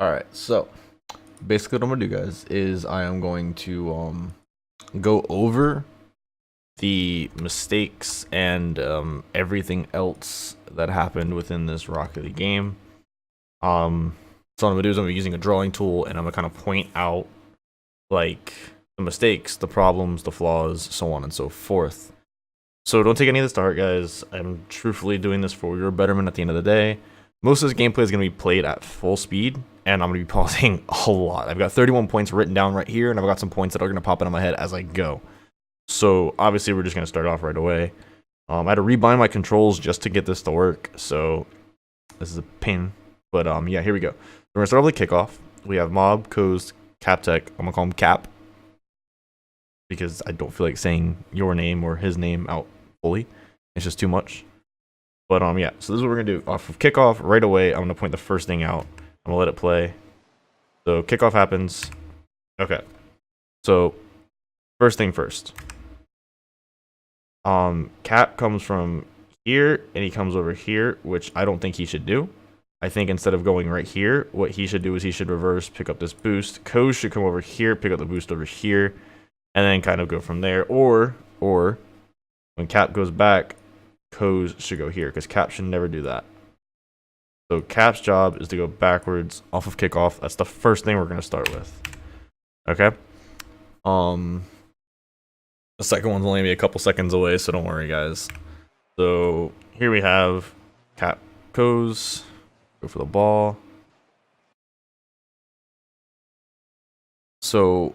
Alright, so basically what I'm gonna do, guys, is I am going to go over the mistakes and everything else that happened within this Rocket League game. So what I'm gonna do is I'm gonna be using a drawing tool and I'm gonna kind of point out like the mistakes, the problems, the flaws, so on and so forth. So don't take any of this to heart, guys. I'm truthfully doing this for your betterment at the end of the day. Most of this gameplay is going to be played at full speed, and I'm going to be pausing a lot. I've got 31 points written down right here, and I've got some points that are going to pop into my head as I go. So obviously we're just going to start off right away. I had to rebind my controls just to get this to work, so this is a pain. But yeah, here we go. We're going to start off with the kickoff. We have Mob, Coast, Captech. I'm going to call him Cap, because I don't feel like saying your name or his name out fully. It's just too much. But yeah, so this is what we're gonna do. Off of kickoff, right away, I'm gonna point the first thing out. I'm gonna let it play. So kickoff happens. Okay. So first thing first. Cap comes from here and he comes over here, which I don't think he should do. I think instead of going right here, what he should do is he should reverse, pick up this boost. Coach should come over here, pick up the boost over here, and then kind of go from there. Or when Cap goes back, Co's should go here, because Cap should never do that. So Cap's job is to go backwards off of kickoff. That's the first thing we're going to start with. Okay. The second one's only gonna be a couple seconds away, so don't worry, guys. So here we have Cap goes, go for the ball. So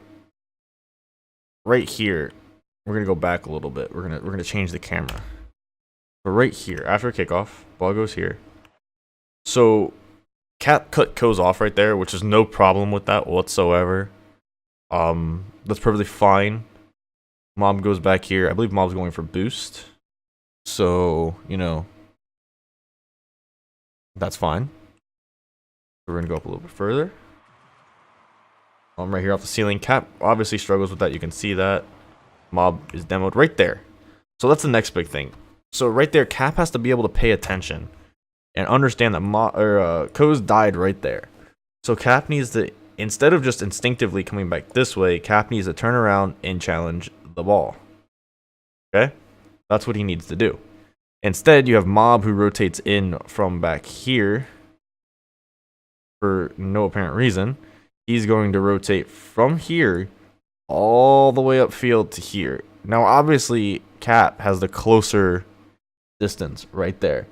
right here, we're gonna go back a little bit. We're gonna change the camera. But right here, after kickoff, ball goes here. So Cap cut Co's off right there, which is no problem with that whatsoever. That's perfectly fine. Mob goes back here. I believe Mob's going for boost. So, you know, that's fine. We're gonna go up a little bit further. Right here off the ceiling. Cap obviously struggles with that. You can see that. Mob is demoed right there. So that's the next big thing. So right there, Cap has to be able to pay attention and understand that Co's died right there. So Cap needs to, instead of just instinctively coming back this way, Cap needs to turn around and challenge the ball. Okay? That's what he needs to do. Instead, you have Mob who rotates in from back here for no apparent reason. He's going to rotate from here all the way upfield to here. Now, obviously, Cap has the closer distance right there.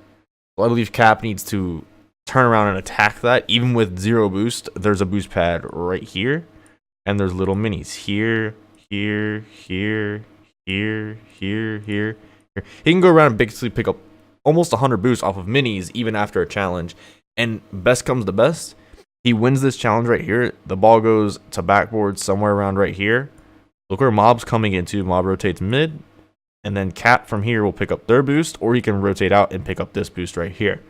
So I believe Cap needs to turn around and attack that. Even with zero boost, there's a boost pad right here. And there's little minis here, here, here, here, here, here. He can go around and basically pick up almost 100 boosts off of minis even after a challenge. And best comes to best, he wins this challenge right here. The ball goes to backboard somewhere around right here. Look where Mob's coming into. Mob rotates mid. And then Cap from here will pick up their boost, or he can rotate out and pick up this boost right here.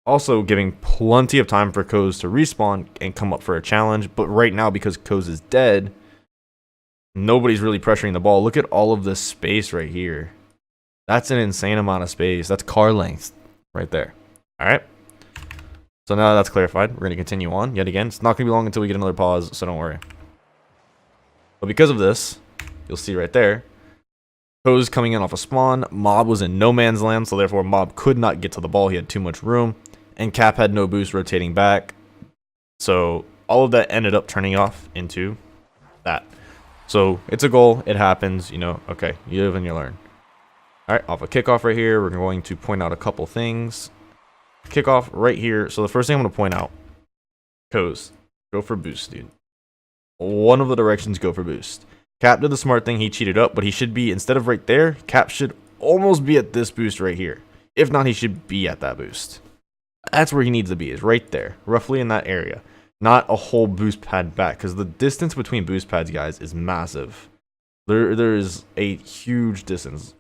Also giving plenty of time for Coz to respawn and come up for a challenge. But right now, because Coz is dead, nobody's really pressuring the ball. Look at all of this space right here. That's an insane amount of space. That's car length right there. All right. So now that's clarified, we're going to continue on yet again. It's not going to be long until we get another pause, so don't worry. But because of this, you'll see right there, Co's coming in off a spawn. Mob was in no man's land, so therefore Mob could not get to the ball. He had too much room. And Cap had no boost rotating back. So all of that ended up turning off into that. So it's a goal. It happens. You know, okay, you live and you learn. All right, off a kickoff right here, we're going to point out a couple things. Kickoff right here. So the first thing I'm going to point out, Coz, go for boost, dude. One of the directions, go for boost. Cap did the smart thing. He cheated up, but he should be, instead of right there, Cap should almost be at this boost right here. If not, he should be at that boost. That's where he needs to be, is right there, roughly in that area. Not a whole boost pad back, because the distance between boost pads, guys, is massive. There is a huge distance.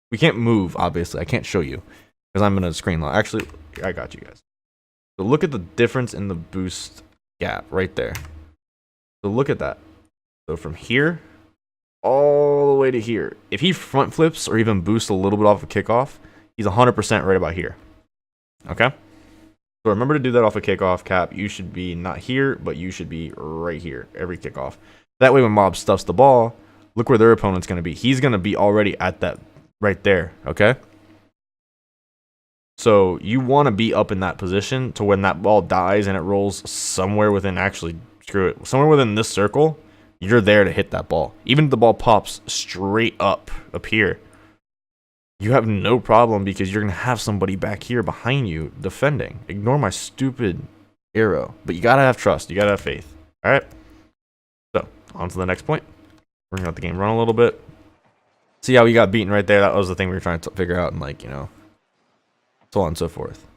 We can't move, obviously. I can't show you, because I'm in a screen lock. Actually, I got you guys. So look at the difference in the boost gap right there. So look at that. So from here all the way to here. If he front flips or even boosts a little bit off of kickoff, he's 100% right about here. Okay? So remember to do that off a kickoff, Cap. You should be not here, but you should be right here every kickoff. That way when Mob stuffs the ball, look where their opponent's going to be. He's going to be already at that right there, okay? So you want to be up in that position to when that ball dies and it rolls somewhere within, actually, screw it, somewhere within this circle, you're there to hit that ball. Even if the ball pops straight up here, you have no problem because you're going to have somebody back here behind you defending. Ignore my stupid arrow. But you got to have trust. You got to have faith. All right? So, on to the next point. We're going to let the game run a little bit. See how we got beaten right there? That was the thing we were trying to figure out and, like, you know, so on and so forth.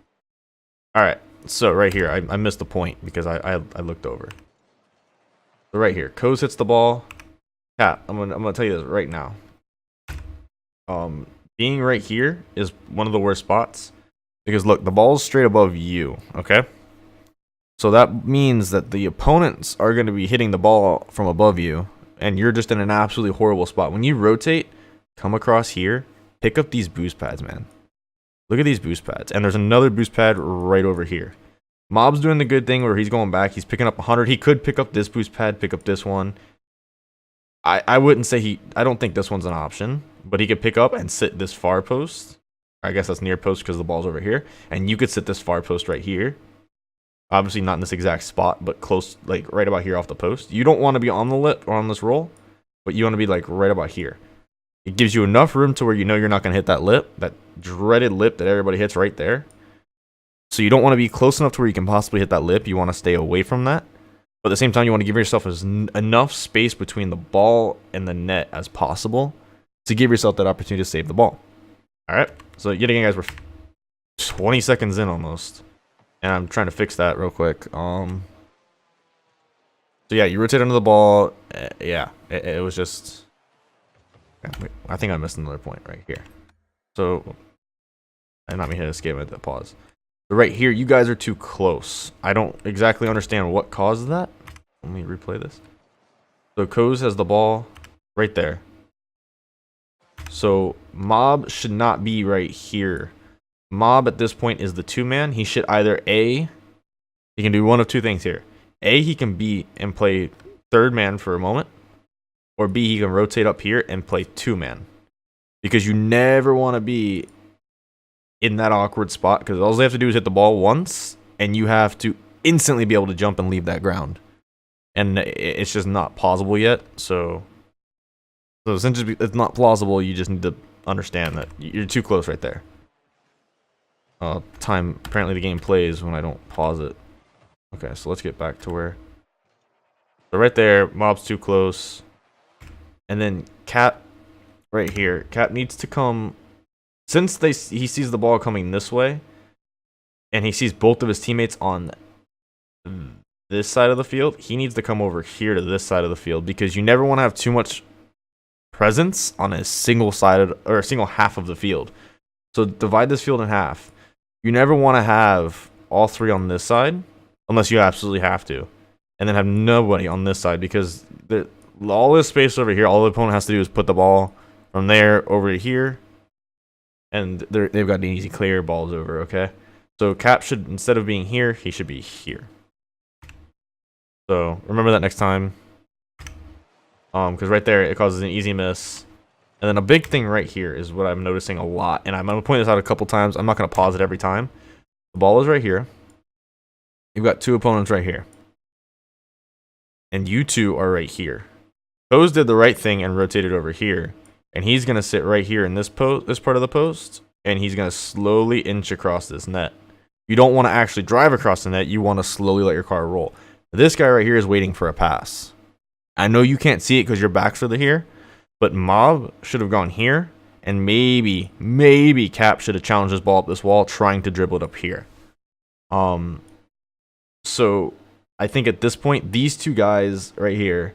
All right. So, right here, I missed the point because I looked over. So, right here, Coz hits the ball. Cap, I'm gonna tell you this right now. Being right here is one of the worst spots because look, the ball's straight above you, okay? So that means that the opponents are going to be hitting the ball from above you and you're just in an absolutely horrible spot. When you rotate, come across here, pick up these boost pads, man. Look at these boost pads. And there's another boost pad right over here. Mob's doing the good thing where he's going back. He's picking up 100. He could pick up this boost pad, pick up this one. I wouldn't say I don't think this one's an option, but he could pick up and sit this far post. I guess that's near post because the ball's over here. And you could sit this far post right here. Obviously not in this exact spot, but close, like right about here off the post. You don't want to be on the lip or on this roll, but you want to be like right about here. It gives you enough room to where you know you're not going to hit that lip, that dreaded lip that everybody hits right there. So you don't want to be close enough to where you can possibly hit that lip. You want to stay away from that. But at the same time, you want to give yourself enough space between the ball and the net as possible to give yourself that opportunity to save the ball. All right. So yet again, guys, we're 20 seconds in almost. And I'm trying to fix that real quick. So yeah, you rotate under the ball. Yeah, it was just... Wait, I think I missed another point right here. So, I'm not meaning to escape at the pause. But right here, you guys are too close. I don't exactly understand what caused that. Let me replay this. So Coz has the ball right there. So Mob should not be right here. Mob at this point is the 2-man. He should either he can do one of two things here. A, he can be and play 3rd man for a moment. Or B, he can rotate up here and play 2-man. Because you never want to be in that awkward spot. Because all they have to do is hit the ball once. And you have to instantly be able to jump and leave that ground. And it's just not plausible yet. So since it's not plausible, you just need to understand that you're too close right there. Apparently the game plays when I don't pause it. Okay, so let's get back to where... So right there, Mob's too close. And then Cap right here. Cap needs to come... Since he sees the ball coming this way, and he sees both of his teammates on this side of the field, he needs to come over here to this side of the field because you never want to have too much presence on a single sided or a single half of the field. So divide this field in half. You never want to have all 3 on this side unless you absolutely have to, and then have nobody on this side because all this space over here, all the opponent has to do is put the ball from there over to here, and they've got an easy clear balls over. Okay, so Cap should, instead of being here, he should be here. So remember that next time, because right there it causes an easy miss. And then a big thing right here is what I'm noticing a lot, and I'm going to point this out a couple times. I'm not going to pause it every time. The ball is right here. You've got 2 opponents right here. And you 2 are right here. Coz did the right thing and rotated over here. And he's going to sit right here in this part of the post, and he's going to slowly inch across this net. You don't want to actually drive across the net. You want to slowly let your car roll. This guy right here is waiting for a pass. I know you can't see it because your backs are here. But Mob should have gone here, and maybe Cap should have challenged his ball up this wall, trying to dribble it up here. So I think at this point, these 2 guys right here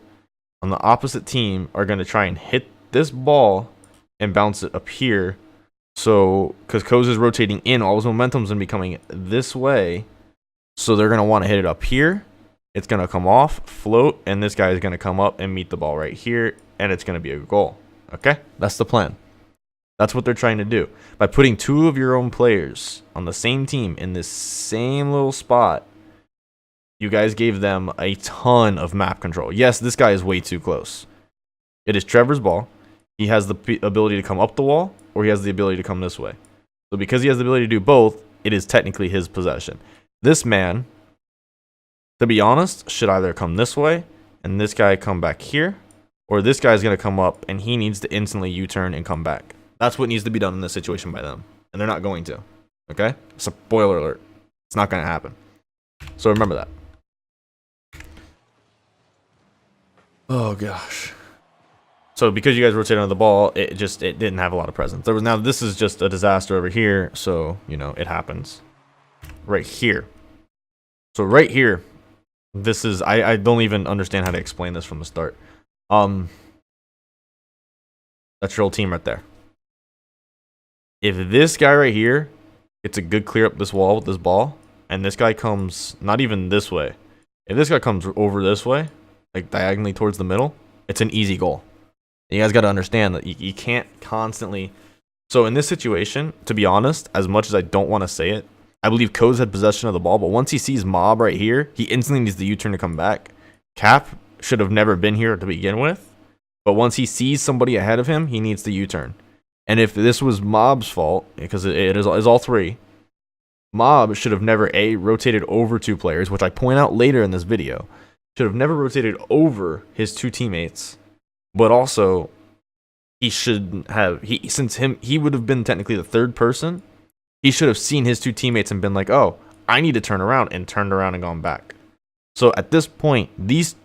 on the opposite team are going to try and hit this ball and bounce it up here. So, because Coz is rotating in, all his momentum's going to be coming this way. So they're going to want to hit it up here. It's going to come off, float, and this guy is going to come up and meet the ball right here. And it's going to be a goal. Okay? That's the plan. That's what they're trying to do. By putting two of your own players on the same team in this same little spot, you guys gave them a ton of map control. Yes, this guy is way too close. It is Trevor's ball. He has the ability to come up the wall, or he has the ability to come this way. So because he has the ability to do both, it is technically his possession. This man, to be honest, should either come this way, and this guy come back here, or this guy's going to come up, and he needs to instantly U-turn and come back. That's what needs to be done in this situation by them. And they're not going to. Okay? Spoiler alert. It's not going to happen. So remember that. Oh, gosh. So because you guys rotated on the ball, it didn't have a lot of presence. Now this is just a disaster over here, so you know it happens. Right here. So right here, this is I don't even understand how to explain this from the start. That's your whole team right there. If this guy right here gets a good clear up this wall with this ball, and this guy comes not even this way, if this guy comes over this way, like diagonally towards the middle, it's an easy goal. You guys got to understand that you can't constantly. So in this situation, to be honest, as much as I don't want to say it, I believe Coz had possession of the ball, but once he sees Mob right here, he instantly needs the U-turn to come back. Cap should have never been here to begin with, but once he sees somebody ahead of him, he needs the U-turn. And if this was Mob's fault, because it is all three, Mob should have never rotated over two players, which I point out later in this video. Should have never rotated over his two teammates. But also, he should have, he would have been technically the third person. He should have seen his two teammates and been like, oh, I need to turn around, and turned around and gone back. So at this point, these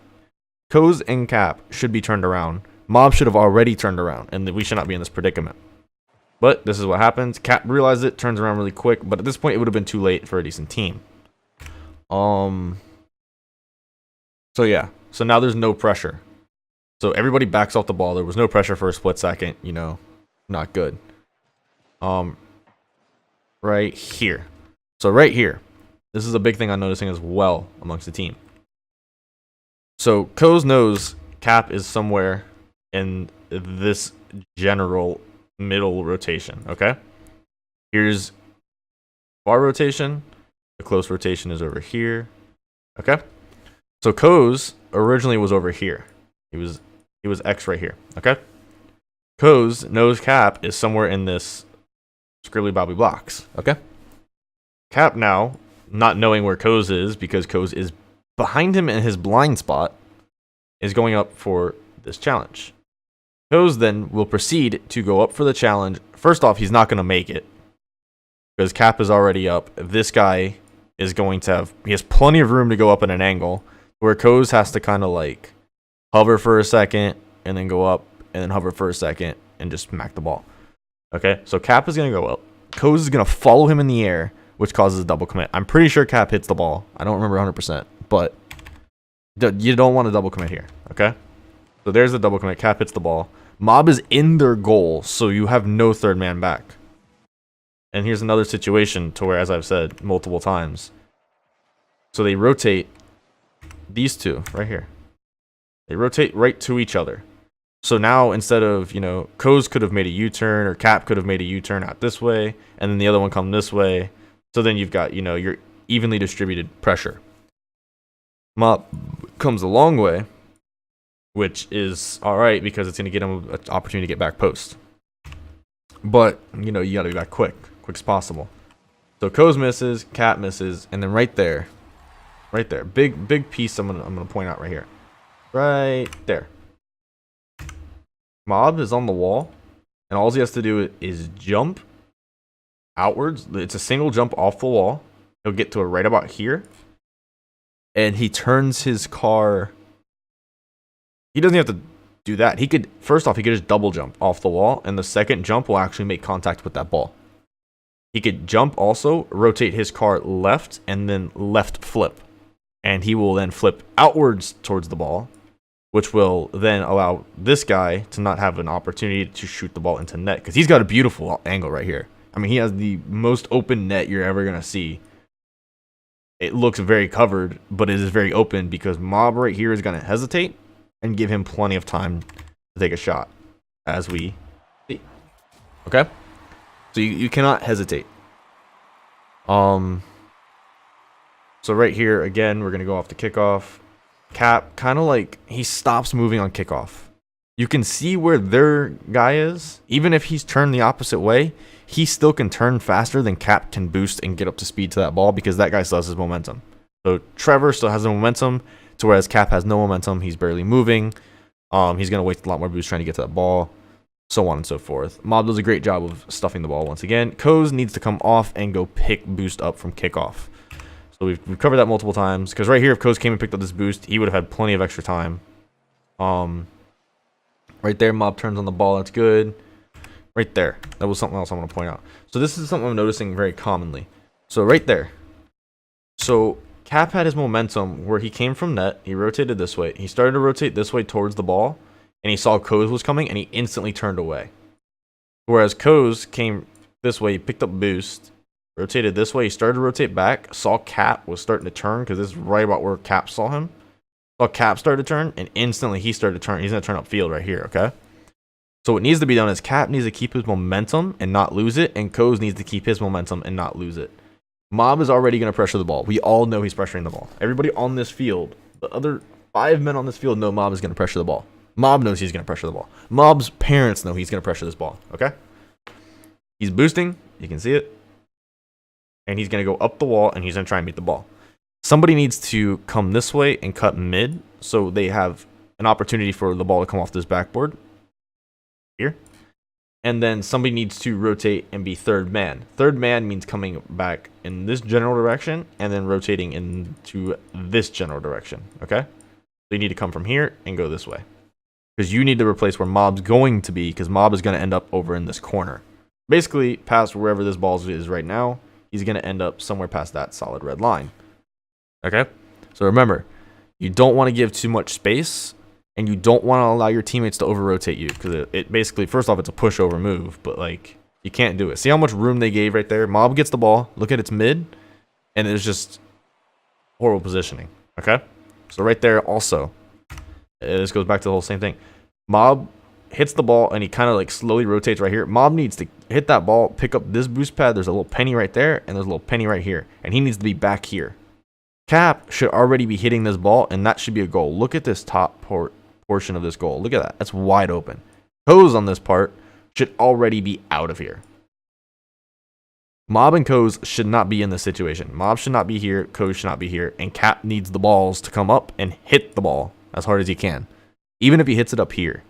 Coz and Cap should be turned around. Mob should have already turned around, and we should not be in this predicament. But this is what happens. Cap realizes it, turns around really quick, but at this point, it would have been too late for a decent team. So yeah, so now there's no pressure. So everybody backs off the ball. There was no pressure for a split second, you know, not good. Right here. So right here, this is a big thing I'm noticing as well amongst the team. So Coz knows Cap is somewhere in this general middle rotation, okay? Here's far rotation. The close rotation is over here, okay? So Coz originally was over here. He was X right here, okay? Coz knows Cap is somewhere in this scribbly bobby blocks, okay? Cap now, not knowing where Coz is, because Coz is behind him in his blind spot, is going up for this challenge. Coz then will proceed to go up for the challenge. First off, he's not going to make it, because Cap is already up. This guy is going to have, he has plenty of room to go up at an angle, where Coz has to kind of like hover for a second, and then go up, and then hover for a second, and just smack the ball. Okay, so Cap is going to go up. Coz is going to follow him in the air, which causes a double commit. I'm pretty sure Cap hits the ball. I don't remember 100%, but you don't want to double commit here, okay? So there's the double commit. Cap hits the ball. Mob is in their goal, so you have no third man back. And here's another situation to where, as I've said multiple times, so they rotate these two right here. They rotate right to each other. So now, instead of, you know, Coz could have made a U-turn, or Cap could have made a U-turn out this way, and then the other one come this way. So then you've got, you know, your evenly distributed pressure. Mob comes a long way, which is alright, because it's going to get him an opportunity to get back post. But, you know, you got to be back quick as possible. So Coz misses, Cap misses, and then right there, big piece I'm gonna point out right here. Right there. Mob is on the wall, and all he has to do is jump outwards. It's a single jump off the wall. He'll get to it right about here, and he turns his car. He doesn't have to do that. He could, first off, he could just double jump off the wall, and the second jump will actually make contact with that ball. He could jump also, rotate his car left, and then left flip, and he will then flip outwards towards the ball, which will then allow this guy to not have an opportunity to shoot the ball into net, because he's got a beautiful angle right here. I mean, he has the most open net you're ever going to see. It looks very covered, but it is very open, because Mob right here is going to hesitate and give him plenty of time to take a shot, as we see. Okay? So you cannot hesitate. So right here, again, we're going to go off the kickoff. Cap, kind of like, he stops moving on kickoff. You can see where their guy is. Even if he's turned the opposite way, he still can turn faster than Cap can boost and get up to speed to that ball because that guy still has his momentum. So Trevor still has the momentum, to whereas Cap has no momentum. He's barely moving. He's going to waste a lot more boost trying to get to that ball, so on and so forth. Mob does a great job of stuffing the ball once again. Koz needs to come off and go pick boost up from kickoff. So we've covered that multiple times. Because right here, if Koz came and picked up this boost, he would have had plenty of extra time. Right there, Mob turns on the ball. That's good. Right there. That was something else I want to point out. So this is something I'm noticing very commonly. So right there. So Cap had his momentum where he came from net. He rotated this way. He started to rotate this way towards the ball. And he saw Koz was coming, and he instantly turned away. Whereas Koz came this way, he picked up boost, rotated this way, he started to rotate back, saw Cap was starting to turn, because this is right about where Cap saw him. Saw Cap start to turn, and instantly he started to turn. He's going to turn upfield right here, okay? So what needs to be done is Cap needs to keep his momentum and not lose it, and Koz needs to keep his momentum and not lose it. Mob is already going to pressure the ball. We all know he's pressuring the ball. Everybody on this field, the other 5 men on this field know Mob is going to pressure the ball. Mob knows he's going to pressure the ball. Mob's parents know he's going to pressure this ball, okay? He's boosting. You can see it. And he's going to go up the wall, and he's going to try and meet the ball. Somebody needs to come this way and cut mid, so they have an opportunity for the ball to come off this backboard. Here. And then somebody needs to rotate and be third man. Third man means coming back in this general direction, and then rotating into this general direction, okay? So you need to come from here and go this way. Because you need to replace where Mob's going to be, because Mob is going to end up over in this corner. Basically, past wherever this ball is right now, he's going to end up somewhere past that solid red line. Okay? So remember, you don't want to give too much space, and you don't want to allow your teammates to over-rotate you, because it basically, first off, it's a push-over move, but, like, you can't do it. See how much room they gave right there? Mob gets the ball, look at its mid, and it's just horrible positioning. Okay? So right there also, this goes back to the whole same thing. Mob hits the ball, and he kind of like slowly rotates right here. Mob needs to hit that ball, pick up this boost pad. There's a little penny right there, and there's a little penny right here. And he needs to be back here. Cap should already be hitting this ball, and that should be a goal. Look at this top portion of this goal. Look at that. That's wide open. Koz on this part should already be out of here. Mob and Koz should not be in this situation. Mob should not be here. Koz should not be here. And Cap needs the balls to come up and hit the ball as hard as he can. Even if he hits it up here.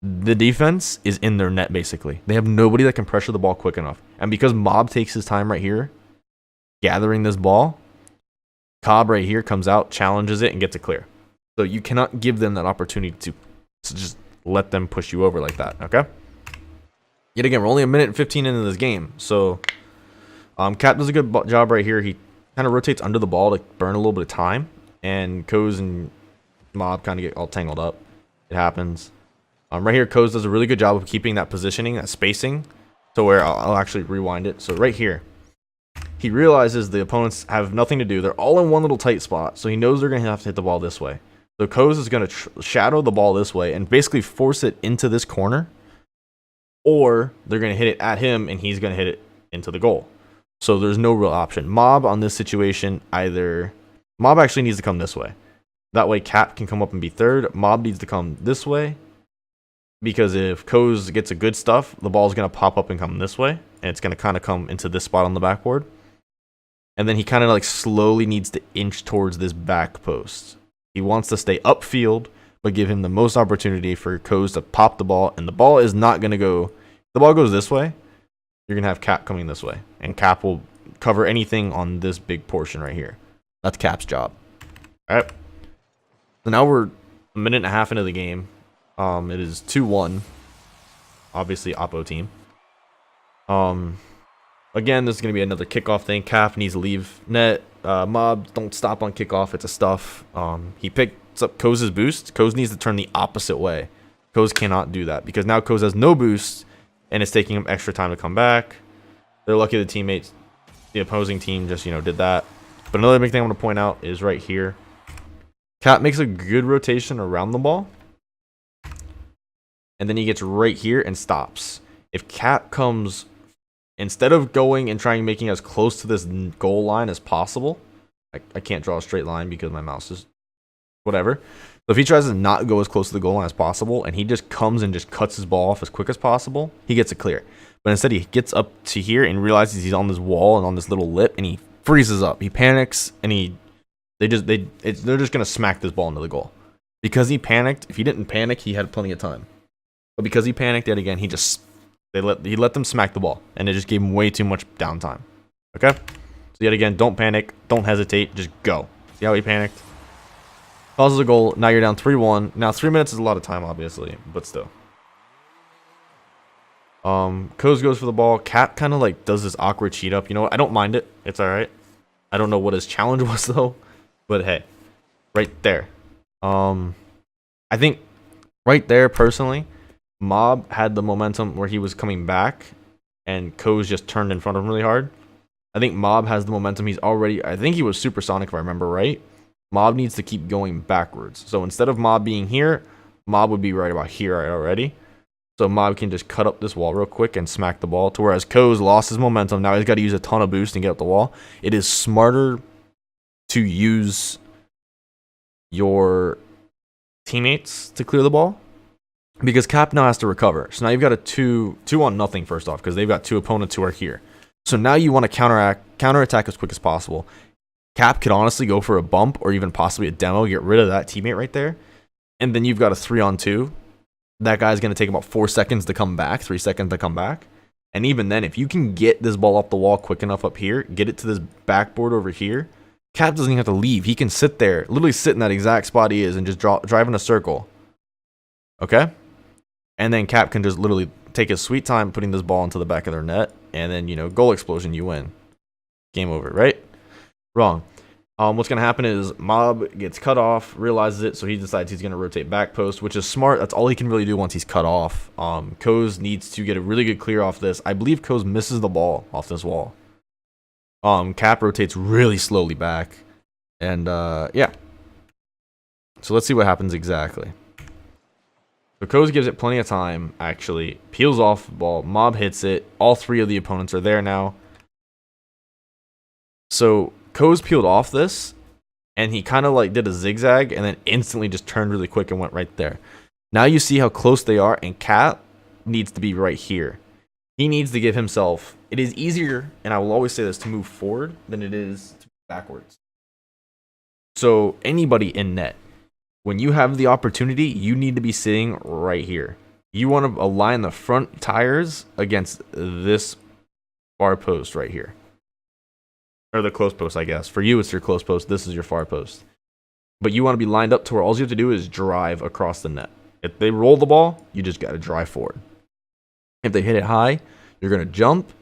The defense is in their net, basically. They have nobody that can pressure the ball quick enough. And because Mob takes his time right here, gathering this ball, Cobb right here comes out, challenges it, and gets it clear. So you cannot give them that opportunity to just let them push you over like that, okay? Yet again, we're only a minute and 15 into this game. So Cap does a good job right here. He kind of rotates under the ball to burn a little bit of time. And Koz and Mob kind of get all tangled up. It happens. Right here, Koz does a really good job of keeping that positioning, that spacing, to where I'll actually rewind it. So right here, he realizes the opponents have nothing to do. They're all in one little tight spot, so he knows they're going to have to hit the ball this way. So Koz is going to shadow the ball this way and basically force it into this corner, or they're going to hit it at him, and he's going to hit it into the goal. So there's no real option. Mob on this situation, Mob actually needs to come this way. That way Cap can come up and be third. Mob needs to come this way, because if Koz gets a good stuff, the ball's going to pop up and come this way, and it's going to kind of come into this spot on the backboard. And then he kind of like slowly needs to inch towards this back post. He wants to stay upfield, but give him the most opportunity for Koz to pop the ball. And the ball is not going to go... If the ball goes this way, you're going to have Cap coming this way. And Cap will cover anything on this big portion right here. That's Cap's job. All right. So now we're a minute and a half into the game. It is 2-1. Obviously, Oppo team. Again, this is going to be another kickoff thing. Cap needs to leave net. Mob, don't stop on kickoff. It's a stuff. He picks up Koz's boost. Koz needs to turn the opposite way. Koz cannot do that because now Koz has no boost, and it's taking him extra time to come back. They're lucky the teammates, the opposing team just, did that. But another big thing I want to point out is right here. Cap makes a good rotation around the ball. And then he gets right here and stops. If Cap comes, instead of going and trying making as close to this goal line as possible, I can't draw a straight line because my mouse is whatever. So if he tries to not go as close to the goal line as possible, and he just comes and just cuts his ball off as quick as possible, he gets it clear. But instead, he gets up to here and realizes he's on this wall and on this little lip, and he freezes up. He panics, and they're just gonna smack this ball into the goal because he panicked. If he didn't panic, he had plenty of time. But because he panicked yet again, he let them smack the ball, and it just gave him way too much downtime. Okay, so yet again, don't panic, don't hesitate, just go. See how he panicked? Causes a goal. Now you're down 3-1. Now 3 minutes is a lot of time, obviously, but still. Coz goes for the ball. Cap kind of like does this awkward cheat up. You know what? I don't mind it. It's all right. I don't know what his challenge was though, but hey, right there. I think right there personally, Mob had the momentum where he was coming back, and Coz just turned in front of him really hard. I think Mob has the momentum. He's already. I think he was supersonic if I remember right. Mob needs to keep going backwards. So instead of Mob being here, Mob would be right about here already. So Mob can just cut up this wall real quick and smack the ball. To whereas Coz lost his momentum. Now he's got to use a ton of boost and get up the wall. It is smarter to use your teammates to clear the ball, because Cap now has to recover. So now you've got a 2-on-0 first off, because they've got two opponents who are here. So now you want to counterattack as quick as possible. Cap could honestly go for a bump or even possibly a demo, get rid of that teammate right there. And then you've got a 3-on-2. That guy's going to take about 4 seconds to come back, 3 seconds to come back. And even then, if you can get this ball off the wall quick enough up here, get it to this backboard over here, Cap doesn't even have to leave. He can sit there, literally sit in that exact spot he is and just drive in a circle. Okay? And then Cap can just literally take his sweet time putting this ball into the back of their net. And then, goal explosion, you win. Game over, right? Wrong. What's going to happen is Mob gets cut off, realizes it, so he decides he's going to rotate back post, which is smart. That's all he can really do once he's cut off. Coz needs to get a really good clear off this. I believe Coz misses the ball off this wall. Cap rotates really slowly back. And, yeah. So let's see what happens exactly. So Coz gives it plenty of time, actually. Peels off the ball. Mob hits it. All three of the opponents are there now. So Coz peeled off this, and he kind of like did a zigzag, and then instantly just turned really quick and went right there. Now you see how close they are, and Cap needs to be right here. He needs to give himself... It is easier, and I will always say this, to move forward than it is to move backwards. So anybody in net, when you have the opportunity, you need to be sitting right here. You want to align the front tires against this far post right here. Or the close post, I guess. For you, it's your close post. This is your far post. But you want to be lined up to where all you have to do is drive across the net. If they roll the ball, you just got to drive forward. If they hit it high, you're going to jump,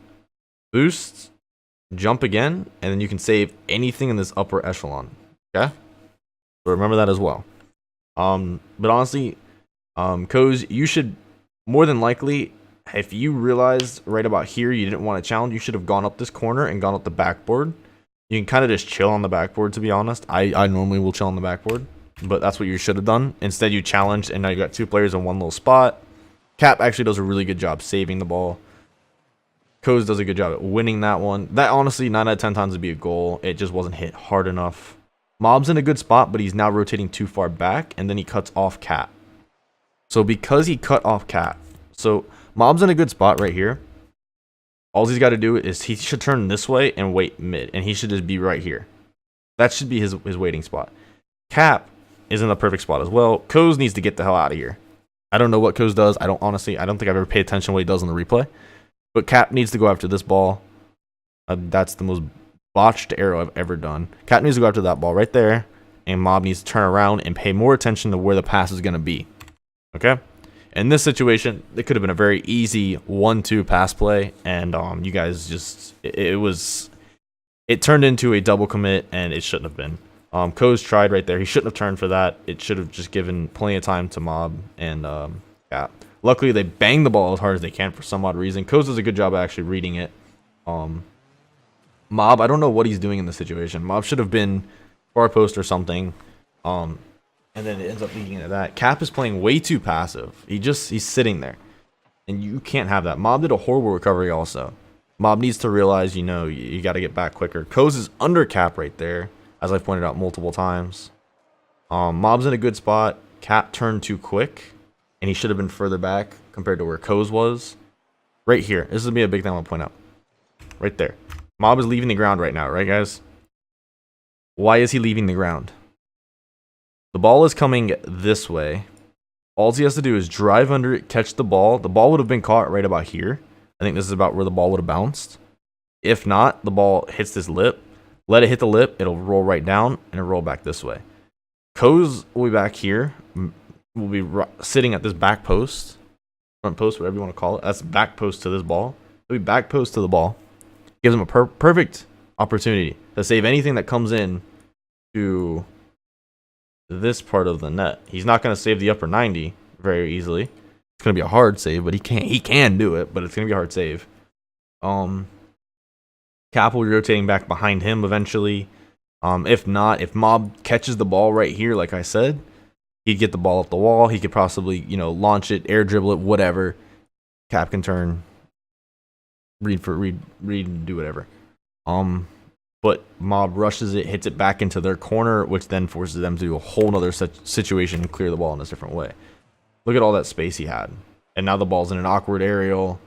boost, jump again, and then you can save anything in this upper echelon. Okay? So remember that as well. But honestly, Coz, you should more than likely... If you realized right about here you didn't want to challenge, you should have gone up this corner and gone up the backboard. You can kind of just chill on the backboard, to be honest. I normally will chill on the backboard, but that's what you should have done. Instead, you challenged, and now you got two players in one little spot. Cap actually does a really good job saving the ball. Coz does a good job at winning that one. That, honestly, 9 out of 10 times would be a goal. It just wasn't hit hard enough. Mob's in a good spot, but he's now rotating too far back, and then he cuts off Cap. So because he cut off Cap, so... Mob's in a good spot right here. All he's got to do is he should turn this way and wait mid, and he should just be right here. That should be his waiting spot. Cap is in the perfect spot as well. Coz needs to get the hell out of here. I don't know what Coz does. I don't think I've ever paid attention to what he does on the replay. But Cap needs to go after this ball. That's the most botched arrow I've ever done. Cap needs to go after that ball right there, and Mob needs to turn around and pay more attention to where the pass is going to be. Okay? In this situation, it could have been a very easy 1-2 pass play, and you guys just it turned into a double commit, and it shouldn't have been. Coz tried right there. He shouldn't have turned for that. It should have just given plenty of time to Mob and Cap. Luckily, they banged the ball as hard as they can for some odd reason. Coz does a good job of actually reading it. Mob, I don't know what he's doing in this situation. Mob should have been far post or something. And then it ends up leading into that. Cap is playing way too passive. He's sitting there. And you can't have that. Mob did a horrible recovery also. Mob needs to realize, you know, you got to get back quicker. Koz is under Cap right there, as I've pointed out multiple times. Mob's in a good spot. Cap turned too quick, and he should have been further back compared to where Koz was. Right here. This is going to be a big thing I want to point out. Right there. Mob is leaving the ground right now, right, guys? Why is he leaving the ground? The ball is coming this way. All he has to do is drive under it, catch the ball. The ball would have been caught right about here. I think this is about where the ball would have bounced. If not, the ball hits this lip. Let it hit the lip. It'll roll right down, and it'll roll back this way. Koz will be back here. Will be sitting at this back post. Front post, whatever you want to call it. That's back post to this ball. He'll be back post to the ball. Gives him a perfect opportunity to save anything that comes in to this part of the net. He's not going to save the upper 90 very easily. It's going to be a hard save, but he can do it, but it's going to be a hard save. Cap will be rotating back behind him eventually. If not, if Mob catches the ball right here, like I said, he'd get the ball up the wall. He could possibly, you know, launch it, air dribble it, whatever. Cap can turn, read, and do whatever. But Mob rushes it, hits it back into their corner, which then forces them to do a whole nother situation and clear the ball in a different way. Look at all that space he had. And now the ball's in an awkward aerial.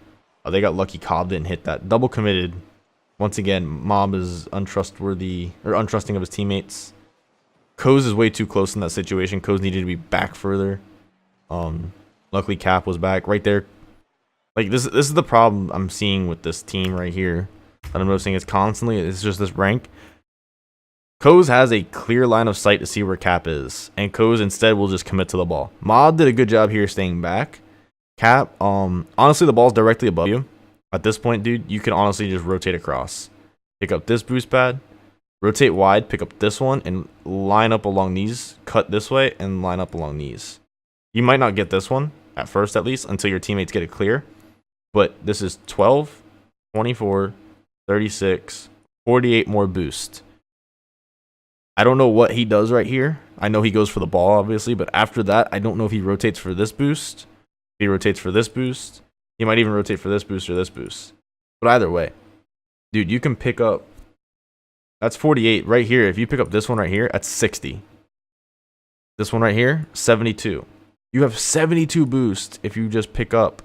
They got lucky Cobb didn't hit that. Double committed. Once again, Mob is untrustworthy or untrusting of his teammates. Koz is way too close in that situation. Koz needed to be back further. Luckily Cap was back right there. Like this is the problem I'm seeing with this team right here. That I'm noticing it's constantly, it's just this rank. Koz has a clear line of sight to see where Cap is, and Koz instead will just commit to the ball. Mob did a good job here staying back. Cap, honestly, the ball's directly above you. At this point, dude, you can honestly just rotate across. Pick up this boost pad, rotate wide, pick up this one, and line up along these. Cut this way and line up along these. You might not get this one, at first at least, until your teammates get it clear. But this is 12, 24, 36, 48 more boost. I don't know what he does right here. I know he goes for the ball, obviously, but after that, I don't know if he rotates for this boost. If he rotates for this boost. He might even rotate for this boost or this boost. But either way, dude, you can pick up... That's 48 right here. If you pick up this one right here, that's 60. This one right here, 72. You have 72 boost if you just pick up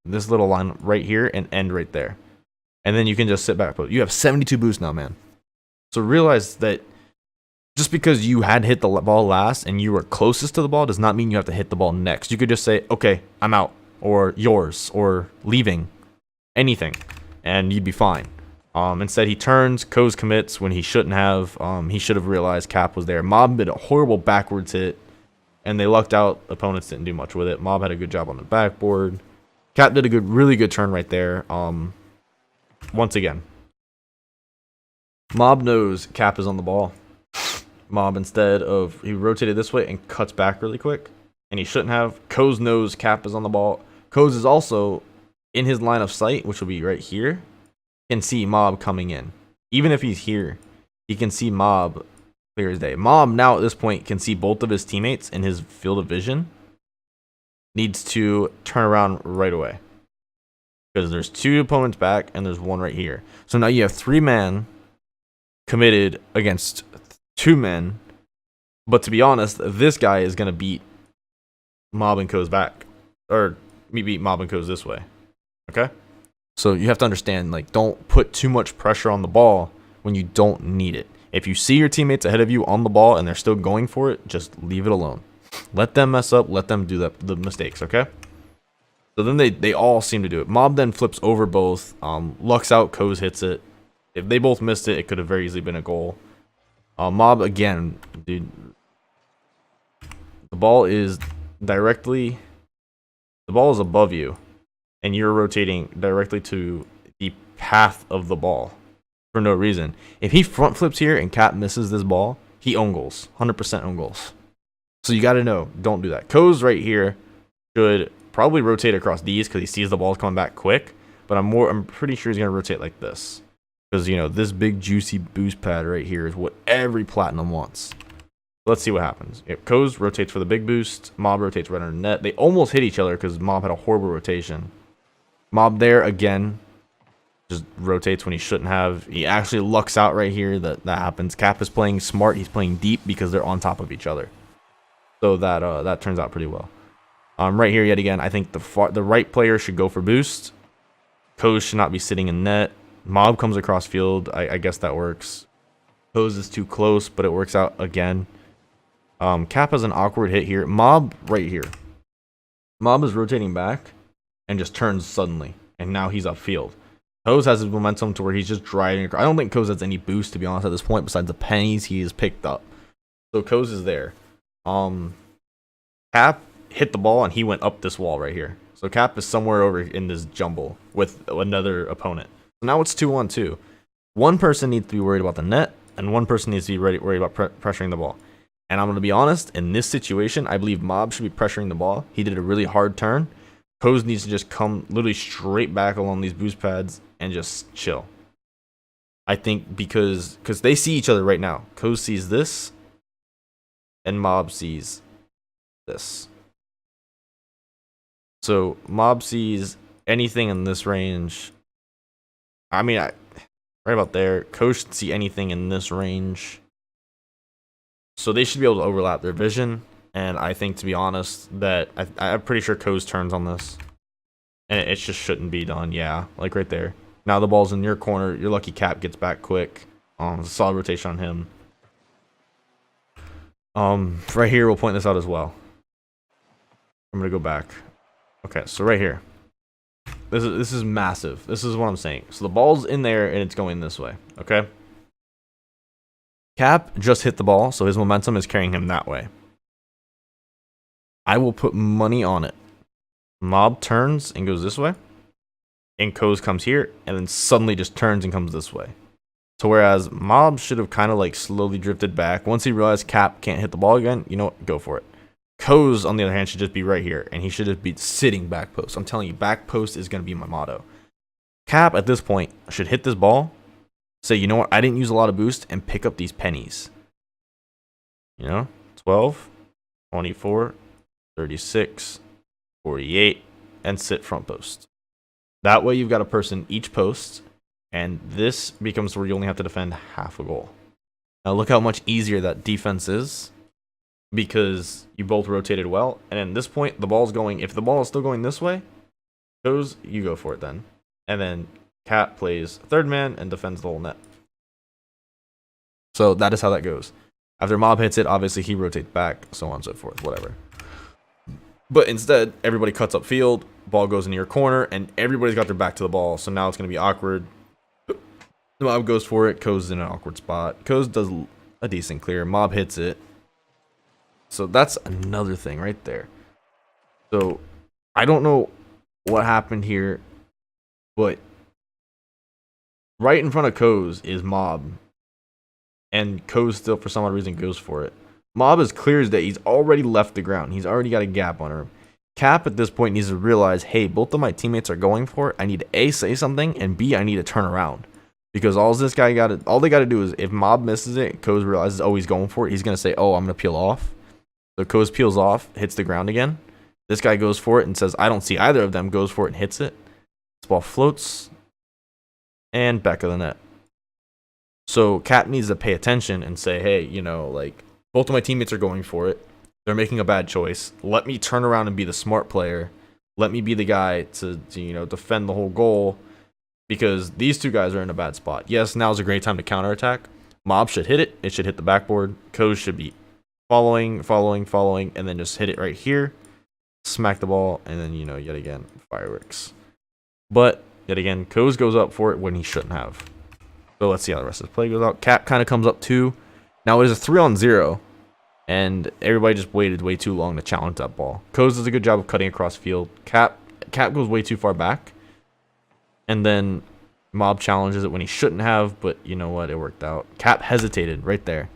this little line right here and end right there. And then you can just sit back. You have 72 boost now, man. So realize that just because you had hit the ball last and you were closest to the ball does not mean you have to hit the ball next. You could just say, okay, I'm out, or yours, or leaving, anything, and you'd be fine. Instead, he turns, Koz commits when he shouldn't have. He should have realized Cap was there. Mob did a horrible backwards hit, and they lucked out. Opponents didn't do much with it. Mob had a good job on the backboard. Cap did a really good turn right there. Once again, Mob knows Cap is on the ball. Mob, instead of, he rotated this way and cuts back really quick, and he shouldn't have. Koz knows Cap is on the ball. Koz is also in his line of sight, which will be right here, can see Mob coming in. Even if he's here, he can see Mob clear as day. Mob now at this point can see both of his teammates in his field of vision. Needs to turn around right away, because there's two opponents back and there's one right here. So now you have 3 men committed against 2 men. But to be honest, this guy is going to beat Mob and Koz back. Or beat Mob and Koz this way. Okay? So you have to understand, like, don't put too much pressure on the ball when you don't need it. If you see your teammates ahead of you on the ball and they're still going for it, just leave it alone. Let them mess up. Let them do the mistakes, okay? So then they all seem to do it. Mob then flips over both. Lucks out. Koz hits it. If they both missed it, it could have very easily been a goal. Mob, again, dude. The ball is directly... The ball is above you. And you're rotating directly to the path of the ball. For no reason. If he front flips here and Cap misses this ball, he own goals. 100% own goals. So you got to know, don't do that. Koz right here should probably rotate across these because he sees the ball coming back quick. But I'm pretty sure he's going to rotate like this. Because, you know, this big juicy boost pad right here is what every Platinum wants. Let's see what happens. If Koz rotates for the big boost, Mob rotates right under the net. They almost hit each other because Mob had a horrible rotation. Mob there again. Just rotates when he shouldn't have. He actually lucks out right here. That happens. Cap is playing smart. He's playing deep because they're on top of each other. So that turns out pretty well. Right here yet again, I think the right player should go for boost. Koz should not be sitting in net. Mob comes across field. I guess that works. Koz is too close, but it works out again. Cap has an awkward hit here. Mob right here. Mob is rotating back and just turns suddenly, and now he's upfield. Koz has his momentum to where he's just driving. I don't think Koz has any boost, to be honest, at this point, besides the pennies he has picked up. So Koz is there. Cap hit the ball, and he went up this wall right here. So Cap is somewhere over in this jumble with another opponent. So now it's 2-on-2. One person needs to be worried about the net, and one person needs to be worried about pressuring the ball. And I'm going to be honest, in this situation, I believe Mob should be pressuring the ball. He did a really hard turn. Koz needs to just come literally straight back along these boost pads and just chill. I think because they see each other right now. Koz sees this, and Mob sees this. So Mob sees anything in this range. I mean, right about there. Koz should see anything in this range. So they should be able to overlap their vision. And I think, to be honest, that I'm pretty sure Koz turns on this. And it just shouldn't be done. Yeah, like right there. Now the ball's in your corner. Your lucky Cap gets back quick. Solid rotation on him. Right here, we'll point this out as well. I'm going to go back. Okay, so right here. This is massive. This is what I'm saying. So the ball's in there, and it's going this way. Okay? Cap just hit the ball, so his momentum is carrying him that way. I will put money on it. Mob turns and goes this way. And Koz comes here, and then suddenly just turns and comes this way. So whereas Mob should have kind of like slowly drifted back. Once he realized Cap can't hit the ball again, you know what? Go for it. Koz, on the other hand, should just be right here. And he should just be sitting back post. I'm telling you, back post is going to be my motto. Cap, at this point, should hit this ball. Say, you know what? I didn't use a lot of boost, and pick up these pennies. You know? 12, 24, 36, 48, and sit front post. That way you've got a person each post, and this becomes where you only have to defend half a goal. Now look how much easier that defense is, because you both rotated well, and at this point, the ball's going, if the ball is still going this way, you go for it then. And then Cap plays third man and defends the whole net. So that is how that goes. After Mob hits it, obviously he rotates back, so on and so forth, whatever. But instead, everybody cuts up field, ball goes into your corner, and everybody's got their back to the ball, so now it's going to be awkward. The Mob goes for it, Koz is in an awkward spot. Koz does a decent clear, Mob hits it. So that's another thing right there. So I don't know what happened here, but right in front of Koz is Mob. And Koz still, for some odd reason, goes for it. Mob is clear as day. He's already left the ground. He's already got a gap on him. Cap, at this point, needs to realize, hey, both of my teammates are going for it. I need to A, say something, and B, I need to turn around. Because all they got to do is, if Mob misses it, Koz realizes, oh, he's going for it. He's going to say, oh, I'm going to peel off. So Koz peels off, hits the ground again. This guy goes for it and says, I don't see either of them, goes for it and hits it. This ball floats. And back of the net. So Cap needs to pay attention and say, hey, you know, like, both of my teammates are going for it. They're making a bad choice. Let me turn around and be the smart player. Let me be the guy to you know, defend the whole goal, because these two guys are in a bad spot. Yes, now's a great time to counterattack. Mob should hit it. It should hit the backboard. Koz should be following, and then just hit it right here. Smack the ball, and then, you know, yet again, fireworks. But, yet again, Koz goes up for it when he shouldn't have. So let's see how the rest of the play goes out. Cap kind of comes up too. Now it is a 3-on-0, and everybody just waited way too long to challenge that ball. Koz does a good job of cutting across field. Cap goes way too far back, and then Mob challenges it when he shouldn't have, but you know what? It worked out. Cap hesitated right there.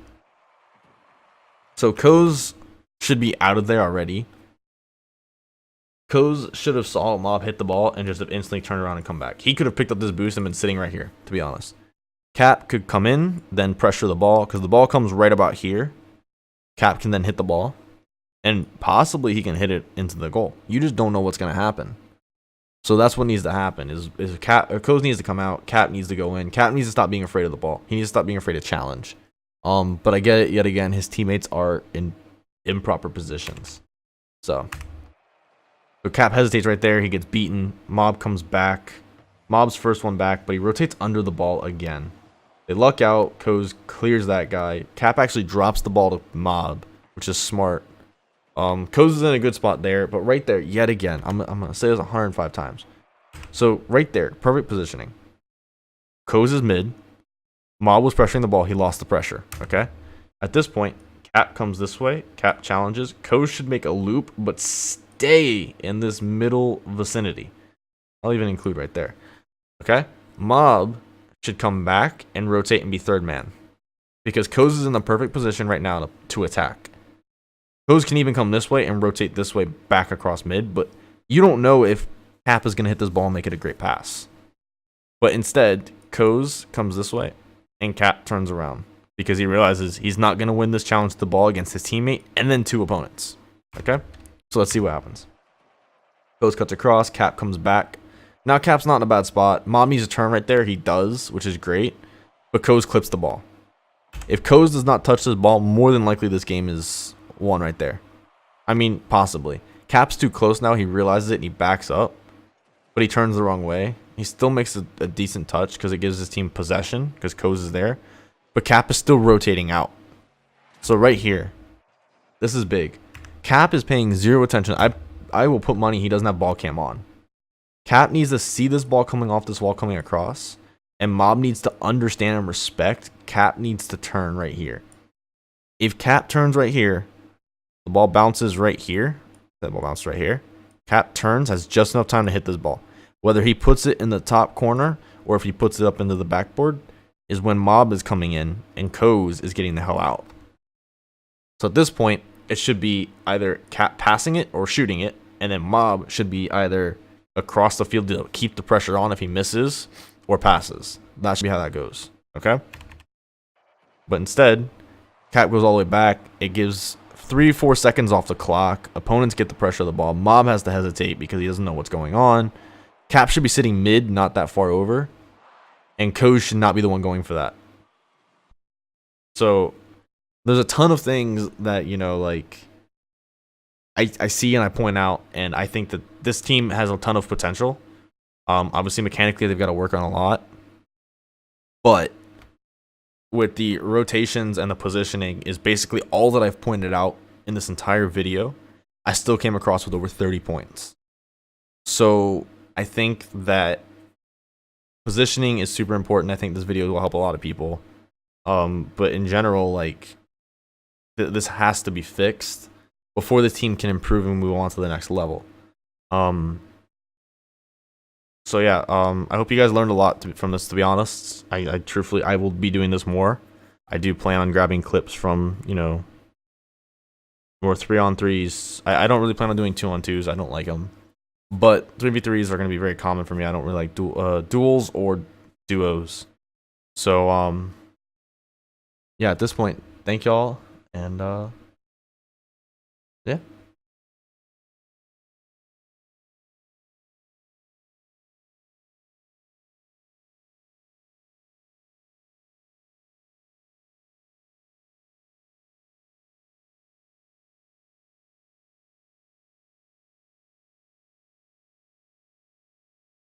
So Koz should be out of there already. Koz should have saw Mob hit the ball and just have instantly turned around and come back. He could have picked up this boost and been sitting right here, to be honest. Cap could come in, then pressure the ball, because the ball comes right about here. Cap can then hit the ball, and possibly he can hit it into the goal. You just don't know what's going to happen. So that's what needs to happen. Is Coz needs to come out. Cap needs to go in. Cap needs to stop being afraid of the ball. He needs to stop being afraid of challenge. But I get it yet again. His teammates are in improper positions. So Cap hesitates right there. He gets beaten. Mob comes back. Mob's first one back, but he rotates under the ball again. They luck out. Coz clears that guy. Cap actually drops the ball to Mob, which is smart. Coz is in a good spot there, but right there, yet again, I'm gonna say this 105 times. So right there, perfect positioning. Coz is mid. Mob was pressuring the ball. He lost the pressure. Okay. At this point, Cap comes this way. Cap challenges. Coz should make a loop, but stay in this middle vicinity. I'll even include right there. Okay. Mob should come back and rotate and be third man, because Coz is in the perfect position right now to attack. Coz can even come this way and rotate this way back across mid, but you don't know if Cap is going to hit this ball and make it a great pass. But instead, Coz comes this way and Cap turns around because he realizes he's not going to win this challenge to the ball against his teammate and then two opponents. Okay? So let's see what happens. Coz cuts across, Cap comes back. Now Cap's not in a bad spot. Mob needs a turn right there. He does, which is great. But Coz clips the ball. If Coz does not touch this ball, more than likely this game is won right there. I mean, possibly. Cap's too close now. He realizes it and he backs up. But he turns the wrong way. He still makes a decent touch because it gives his team possession because Coz is there. But Cap is still rotating out. So right here, this is big. Cap is paying zero attention. I will put money he doesn't have ball cam on. Cap needs to see this ball coming off this wall coming across. And Mob needs to understand and respect. Cap needs to turn right here. If Cap turns right here, the ball bounces right here. That ball bounces right here. Cap turns, has just enough time to hit this ball. Whether he puts it in the top corner or if he puts it up into the backboard is when Mob is coming in and Coz is getting the hell out. So at this point, it should be either Cap passing it or shooting it, and then Mob should be either across the field to keep the pressure on if he misses or passes. That should be how that goes. Okay? But instead, Cap goes all the way back. It gives 3-4 seconds off the clock. Opponents get the pressure of the ball. Mob has to hesitate because he doesn't know what's going on. Cap should be sitting mid, not that far over. And Coz should not be the one going for that. So there's a ton of things that, you know, like I see and I point out, and I think that this team has a ton of potential. Obviously, mechanically, they've got to work on a lot. But with the rotations and the positioning is basically all that I've pointed out in this entire video. I still came across with over 30 points. So I think that positioning is super important. I think this video will help a lot of people. But in general, like this has to be fixed before the team can improve and move on to the next level. So yeah, I hope you guys learned a lot from this, to be honest. I truthfully, I will be doing this more. I do plan on grabbing clips from, you know, more 3-on-3s. I don't really plan on doing 2-on-2s. I don't like them. But 3v3s are going to be very common for me. I don't really like duels or duos. So, yeah, at this point, thank y'all. And, yeah.